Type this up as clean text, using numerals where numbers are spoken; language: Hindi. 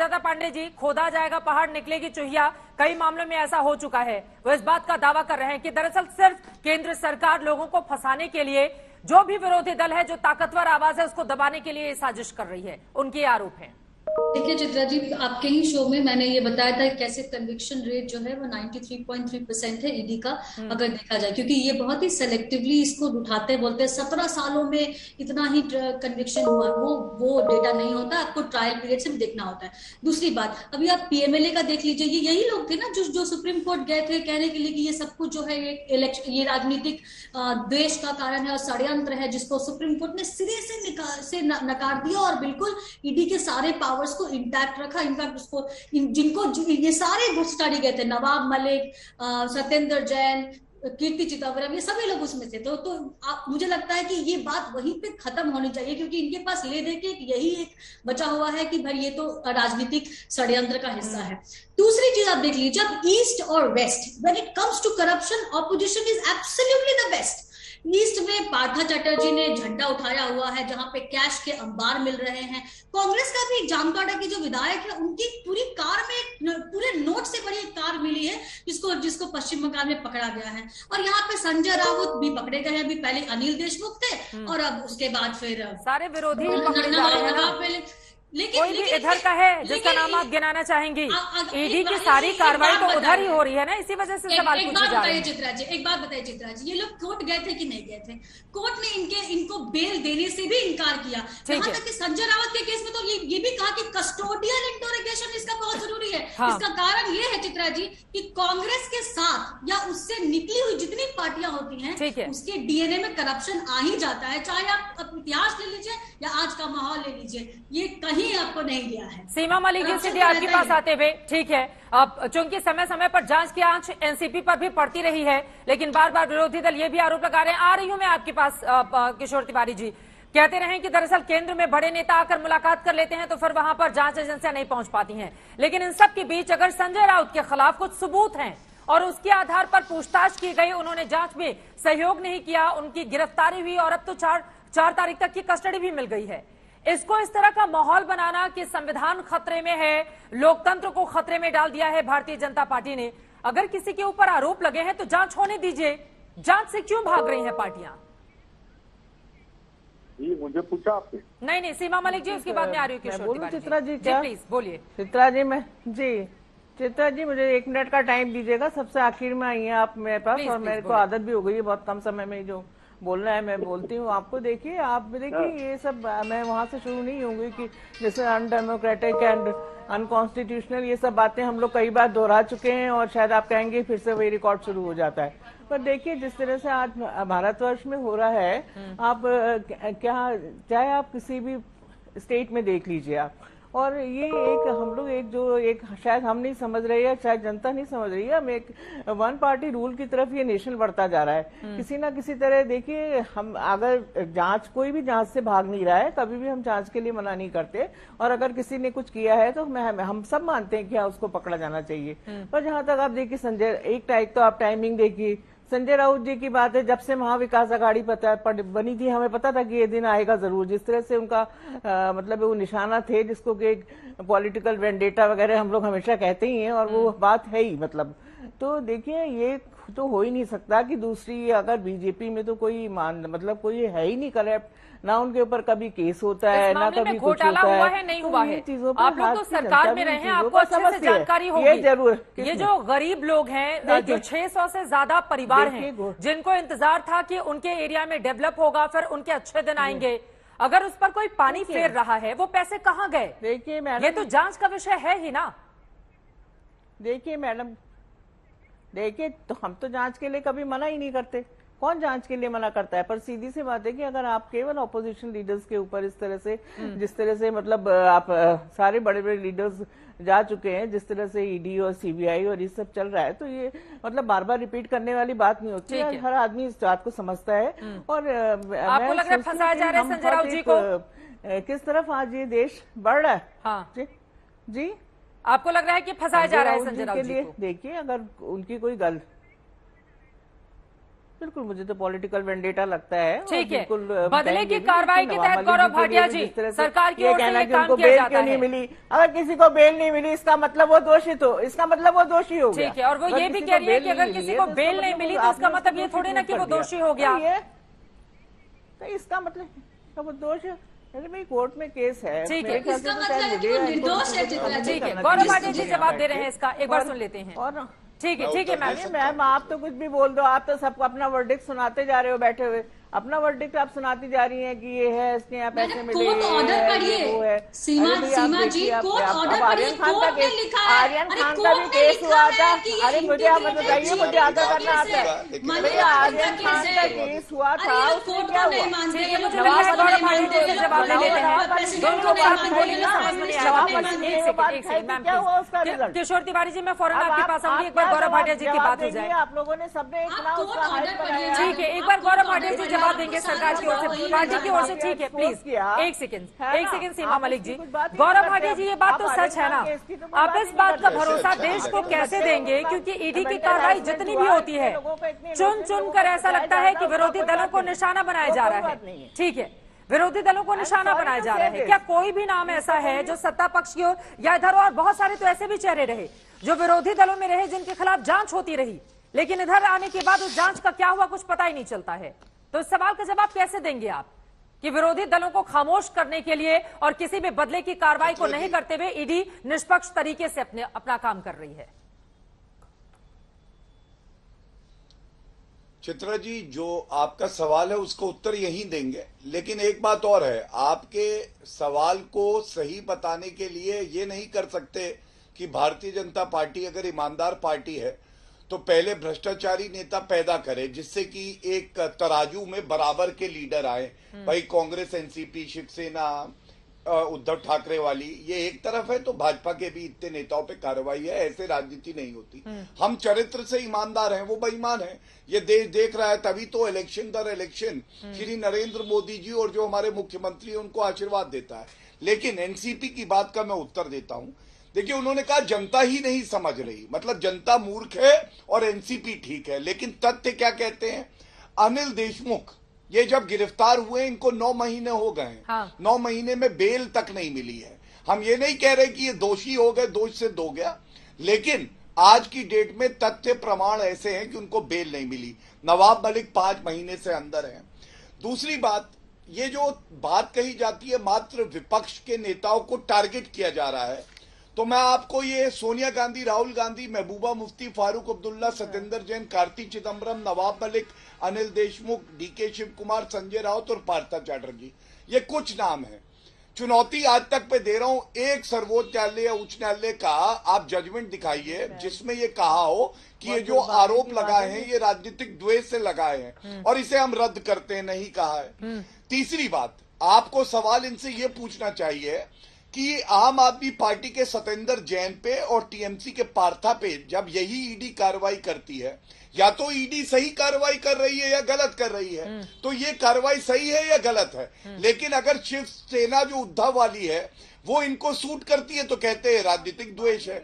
सुजाता पांडे जी, खोदा जाएगा पहाड़ निकलेगी चुहिया, कई मामलों में ऐसा हो चुका है। वो इस बात का दावा कर रहे हैं कि दरअसल सिर्फ केंद्र सरकार लोगों को फंसाने के लिए, जो भी विरोधी दल है, जो ताकतवर आवाज है, उसको दबाने के लिए साजिश कर रही है। उनके आरोप है। देखिए चित्रा जी, आपके ही शो में मैंने ये बताया था कैसे कन्विक्शन रेट जो है वो 93.3% है ईडी का, अगर देखा जाए, क्योंकि ये बहुत ही सेलेक्टिवली इसको उठाते बोलते हैं 17 सालों में इतना ही कन्विक्शन हुआ, वो डेटा नहीं होता, आपको ट्रायल पीरियड से भी देखना होता है। दूसरी बात, अभी आप पीएमएलए का देख लीजिए, ये यही लोग थे ना जो सुप्रीम कोर्ट गए थे कहने के लिए कि ये सब कुछ जो है ये राजनीतिक द्वेष का कारण है और षड्यंत्र है, जिसको सुप्रीम कोर्ट ने सिरे से नकार दिया और बिल्कुल ईडी के सारे पावर्स को इंटैक्ट रखा। इनफैक्ट उसको जिनको ये सारे घुसटाड़ी गए थे, नवाब मलिक, सत्येंद्र जैन, कीर्ति चिदम्बरम, ये सभी लोग उसमें थे। तो मुझे लगता है कि ये बात वहीं पे खत्म होनी चाहिए, क्योंकि इनके पास ले दे के यही एक बचा हुआ है कि भाई ये तो राजनीतिक षड्यंत्र का हिस्सा है। दूसरी चीज आप देख लीजिए, अब ईस्ट और west, when it comes to corruption, opposition is absolutely the best. East में पार्था चटर्जी ने झंडा उठाया हुआ है, जहां पे कैश के अंबार मिल रहे हैं। कांग्रेस का भी जामताड़ा की जो विधायक है, उनकी पूरी कार में पूरे नोट से बड़ी कार मिली है, जिसको पश्चिम बंगाल में पकड़ा गया है। और यहाँ पे संजय राउत भी पकड़े गए हैं। अभी पहले अनिल देशमुख थे और अब उसके बाद फिर सारे विरोधी पकड़े जा रहे हैं ना। लेकिन कोई भी इधर का है जिसका नाम आप गिनाना चाहेंगी? ईडी की सारी कार्रवाई तो उधर ही हो रही है ना, इसी वजह से सवाल पूछे जा रहे हैं। चित्रा जी, एक बात बताइए चित्रा जी, ये लोग कोर्ट गए थे कि नहीं गए थे? कोर्ट ने इनको बेल देने से भी इनकार किया। यहाँ तक कि संजय रावत के केस में तो ये भी कहा कि कस्टोडियल इंटरोगेशन इसका बहुत जरूरी है। इसका कारण ये है चित्रा जी कि कांग्रेस के साथ या उससे निकली हुई जितनी पार्टियां होती हैं, उसके डीएनए में करप्शन आ ही जाता है। चाहे आप इतिहास ले लीजिए या आज का माहौल ले लीजिए, ये कहीं आपको नहीं गया है। सीमा मलिक जी, सीधे आपके पास आते हुए, ठीक है, अब चूंकि समय समय पर जांच की आंच एनसीपी पर भी पड़ती रही है, लेकिन बार बार विरोधी दल ये भी आरोप लगा रहे हैं। आ रही हूं मैं आपके पास, किशोर तिवारी जी कहते रहे कि दरअसल केंद्र में बड़े नेता आकर मुलाकात कर लेते हैं तो फिर वहां पर जांच एजेंसियां नहीं पहुंच पाती हैं। लेकिन इन सब के बीच अगर संजय राउत के खिलाफ कुछ सबूत हैं और उसके आधार पर पूछताछ की गई, उन्होंने जांच में सहयोग नहीं किया, उनकी गिरफ्तारी हुई और अब तो 4 तारीख तक की कस्टडी भी मिल गई है। इसको इस तरह का माहौल बनाना कि संविधान खतरे में है, लोकतंत्र को खतरे में डाल दिया है भारतीय जनता पार्टी ने। अगर किसी के ऊपर आरोप लगे हैं तो जांच होने दीजिए। जांच से क्यों भाग रही हैं पार्टियां? जी मुझे पूछा आपने? नहीं, सीमा मलिक जी, उसके बाद में आ रही हूँ किशोर तिवारी चित्रा जी, प्लीज बोलिए। चित्रा जी मुझे 1 मिनट का टाइम दीजिएगा। सबसे आखिर में आई हैं आप मेरे पास, और मेरे को आदत भी हो गई है बहुत कम समय में जो बोलना है मैं बोलती हूँ। आपको देखिए, ये सब मैं वहां से शुरू नहीं होंगी कि जैसे अनडेमोक्रेटिक एंड अनकॉन्स्टिट्यूशनल, ये सब बातें हम लोग कई बार दोहरा चुके हैं और शायद आप कहेंगे फिर से वही रिकॉर्ड शुरू हो जाता है। पर देखिए, जिस तरह से आज भारतवर्ष में हो रहा है, आप चाहे आप किसी भी स्टेट में देख लीजिए आप, और ये एक शायद हम नहीं समझ रहे हैं, शायद जनता नहीं समझ रही है, हम एक वन पार्टी रूल की तरफ ये नेशन बढ़ता जा रहा है। किसी ना किसी तरह देखिए, हम अगर कोई भी जांच से भाग नहीं रहा है, कभी भी हम जांच के लिए मना नहीं करते, और अगर किसी ने कुछ किया है तो हम सब मानते हैं कि उसको पकड़ा जाना चाहिए। पर जहां तक आप देखिए संजय, तो आप टाइमिंग देखिए, संजय राउत जी की बात है, जब से महाविकास अघाड़ी बनी थी हमें पता था कि ये दिन आएगा जरूर। जिस तरह से उनका मतलब वो निशाना थे, जिसको कि एक पॉलिटिकल वेंडेटा वगैरह हम लोग हमेशा कहते ही हैं, और वो बात है ही मतलब। तो देखिए, ये तो हो ही नहीं सकता कि दूसरी, अगर बीजेपी में तो कोई कोई है ही नहीं करप्ट, ना उनके ऊपर कभी केस होता है, ना कभी घोटाला हुआ है, नहीं हुआ है। आप लोग तो सरकार में रहे हैं, आपको अच्छे से जानकारी होगी। ये जरूर, ये जो गरीब लोग हैं, जो 600 से ज्यादा परिवार हैं, जिनको इंतजार था कि उनके एरिया में डेवलप होगा, फिर उनके अच्छे दिन आएंगे, अगर उस पर कोई पानी फेर रहा है, वो पैसे कहाँ गए? देखिए मैडम, ये तो जांच का विषय है ही ना। देखिए मैडम, तो हम तो जांच के लिए कभी मना ही नहीं करते। कौन जांच के लिए मना करता है? पर सीधी सी बात है कि अगर आप केवल ऑपोजिशन लीडर्स के ऊपर इस तरह से, जिस तरह से मतलब आप सारे बड़े बड़े लीडर्स जा चुके हैं, जिस तरह से ईडी और सीबीआई और ये सब चल रहा है, तो ये मतलब बार बार रिपीट करने वाली बात नहीं होती है। हर आदमी इस बात को समझता है। और आपको लग रहा है फंसाया जा रहा है संजय राउत जी को? किस तरफ आज ये देश बढ़ रहा है? हाँ जी, आपको लग रहा है कि फंसाया जा रहा है संजय राउत जी को? देखिए, अगर उनकी कोई गल, बिल्कुल, मुझे तो पॉलिटिकल वेंडेटा लगता है। ठीक है, बिल्कुल बदले की कार्रवाई के तहत गौरव भाटिया जी सरकार की ओर से ये काम किया जाता नहीं मिली, अगर किसी को बेल नहीं मिली इसका मतलब वो दोषित हो, इसका मतलब वो दोषी हो गया। ठीक है, और वो ये भी कह रही है कि अगर किसी को बेल नहीं मिली तो इसका मतलब ये थोड़ी ना कि वो दोषी हो गया। तो इसका मतलब वो दोष है, अरे भाई कोर्ट में केस है। ठीक है, इसका मतलब है कि वो निर्दोष है। ठीक है, गौरव भाटिया जी जवाब दे रहे हैं इसका, एक बार सुन लेते हैं। और ठीक है मैम आप तो कुछ भी बोल दो, आप तो सबको अपना वर्डिक्ट सुनाते जा रहे हो बैठे हुए, अपना वर्डिक्ट आप सुनाती जा रही हैं कि ये है, इसके यहाँ पैसे मिले, कोर्ट ऑर्डर पढ़िए, सीमा जी कोर्ट ऑर्डर पढ़िए, कोर्ट ने लिखा है, आर्यन खान का भी केस हुआ था। अरे मुझे आप बताइए, मुझे आधा करना आता है। आर्यन खान का केस हुआ था, कोर्ट को नहीं मानते हैं, जवाब ले लेते हैं, दोनों बात बोलेंगे, समझ में नहीं आएगा। किशोर तिवारी जी, मैं फौरन आपके पास आऊंगी, एक बार गौरव भाटिया जी की बात हो जाए। आप लोगों ने सबने इतना उसका हाइप बनाया। ठीक है, एक बार गौरव भाटिया जी जवाब देंगे सरकार की ओर से, पार्टी की ओर से। ठीक है, प्लीज एक सेकंड सीमा मलिक जी। गौरव भाटिया जी, ये बात तो सच है ना, आप इस बात का भरोसा देश को कैसे देंगे, क्योंकि ईडी की कार्रवाई जितनी भी होती है चुन चुन कर ऐसा लगता है कि विरोधी दलों को निशाना बनाया जा रहा है। ठीक है, विरोधी दलों को निशाना बनाया जा रहा है। क्या कोई भी नाम ऐसा है जो सत्ता पक्ष की ओर या इधर, और बहुत सारे तो ऐसे भी चेहरे रहे जो विरोधी दलों में रहे, जिनके खिलाफ जांच होती रही, लेकिन इधर आने के बाद उस जांच का क्या हुआ कुछ पता ही नहीं चलता है। तो इस सवाल का जवाब कैसे देंगे आप कि विरोधी दलों को खामोश करने के लिए और किसी भी बदले की कार्रवाई को नहीं करते हुए ईडी निष्पक्ष तरीके से अपना काम कर रही है? चित्रा जी, जो आपका सवाल है उसका उत्तर यहीं देंगे, लेकिन एक बात और है, आपके सवाल को सही बताने के लिए ये नहीं कर सकते कि भारतीय जनता पार्टी अगर ईमानदार पार्टी है तो पहले भ्रष्टाचारी नेता पैदा करे, जिससे कि एक तराजू में बराबर के लीडर आए। भाई कांग्रेस, एनसीपी, शिवसेना, उद्धव ठाकरे वाली ये एक तरफ है, तो भाजपा के भी इतने नेताओं पे कार्रवाई है। ऐसे राजनीति नहीं होती। हम चरित्र से ईमानदार हैं, वो बेईमान है, ये देश देख रहा है। तभी तो इलेक्शन दर इलेक्शन श्री नरेंद्र मोदी जी और जो हमारे मुख्यमंत्री है उनको आशीर्वाद देता है। लेकिन एनसीपी की बात का मैं उत्तर देता हूं। देखिए, उन्होंने कहा जनता ही नहीं समझ रही, मतलब जनता मूर्ख है और एनसीपी ठीक है। लेकिन तथ्य क्या कहते हैं? अनिल देशमुख ये जब गिरफ्तार हुए, इनको 9 महीने हो गए हैं। हाँ। 9 महीने में बेल तक नहीं मिली है। हम ये नहीं कह रहे कि ये दोषी हो गए, दोष से दो गया, लेकिन आज की डेट में तथ्य प्रमाण ऐसे हैं कि उनको बेल नहीं मिली। नवाब मलिक 5 महीने से अंदर हैं। दूसरी बात, ये जो बात कही जाती है मात्र विपक्ष के नेताओं को टारगेट किया जा रहा है, तो मैं आपको ये सोनिया गांधी, राहुल गांधी, महबूबा मुफ्ती, फारूक अब्दुल्ला, सत्येंद्र जैन, कार्ति चिदम्बरम, नवाब मलिक, अनिल देशमुख, डीके शिव कुमार, संजय राउत और पार्थ चैटर्जी, ये कुछ नाम है। चुनौती आज तक पे दे रहा हूं, एक सर्वोच्च न्यायालय या उच्च न्यायालय का आप जजमेंट दिखाइए जिसमें ये कहा हो कि ये जो आरोप लगाए हैं ये राजनीतिक द्वेष से लगाए हैं और इसे हम रद्द करते हैं, नहीं कहा है। तीसरी बात, आपको सवाल इनसे ये पूछना चाहिए कि आम आदमी पार्टी के सत्येंद्र जैन पे और टीएमसी के पार्था पे जब यही ईडी कार्रवाई करती है, या तो ईडी सही कार्रवाई कर रही है या गलत कर रही है, तो ये कार्रवाई सही है या गलत है। लेकिन अगर शिवसेना जो उद्धव वाली है वो इनको सूट करती है तो कहते हैं राजनीतिक द्वेष है।